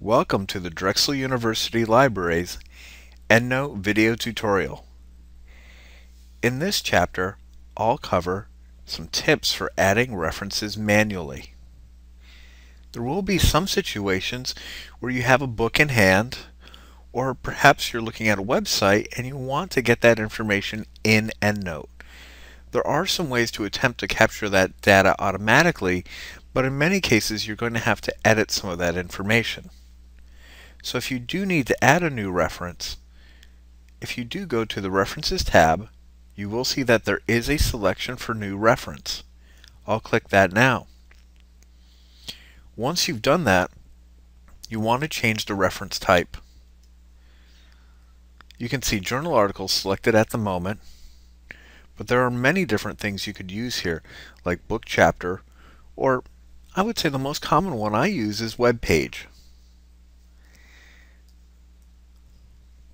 Welcome to the Drexel University Library's EndNote video tutorial. In this chapter, I'll cover some tips for adding references manually. There will be some situations where you have a book in hand, or perhaps you're looking at a website and you want to get that information in EndNote. There are some ways to attempt to capture that data automatically, but in many cases you're going to have to edit some of that information. So if you do need to add a new reference, if you do go to the References tab, you will see that there is a selection for New Reference. I'll click that now. Once you've done that, you want to change the reference type. You can see journal articles selected at the moment, but there are many different things you could use here, like book chapter, or I would say the most common one I use is web page.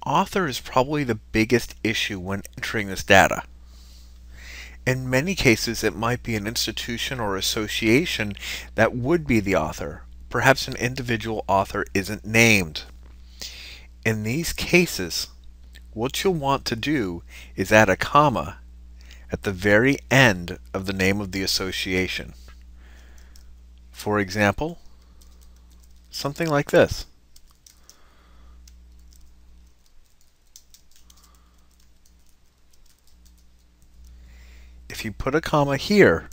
Author is probably the biggest issue when entering this data. In many cases, it might be an institution or association that would be the author. Perhaps an individual author isn't named. In these cases, what you'll want to do is add a comma at the very end of the name of the association. For example, something like this. If you put a comma here,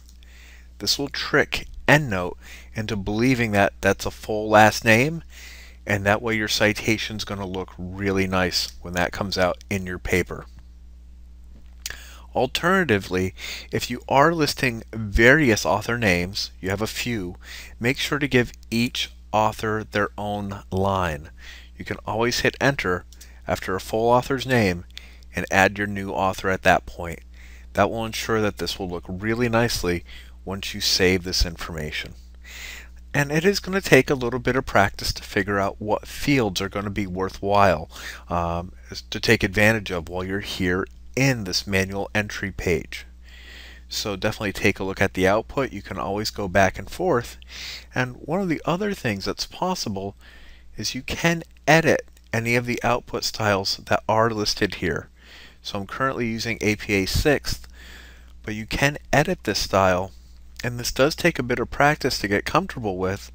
this will trick EndNote into believing that that's a full last name, and that way your citation is going to look really nice when that comes out in your paper. Alternatively, if you are listing various author names, you have a few, make sure to give each author their own line. You can always hit enter after a full author's name and add your new author at that point. That will ensure that this will look really nicely once you save this information. And it is going to take a little bit of practice to figure out what fields are going to be worthwhile to take advantage of while you're here in this manual entry page. So definitely take a look at the output. You can always go back and forth. And one of the other things that's possible is you can edit any of the output styles that are listed here. So I'm currently using APA 6th, but you can edit this style, and this does take a bit of practice to get comfortable with,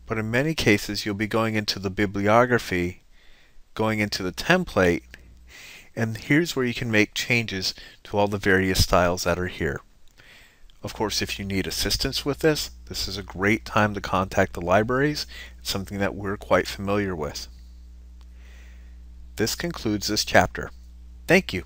but in many cases you'll be going into the bibliography, going into the template, and here's where you can make changes to all the various styles that are here. Of course, if you need assistance with this, this is a great time to contact the libraries. It's something that we're quite familiar with. This concludes this chapter. Thank you.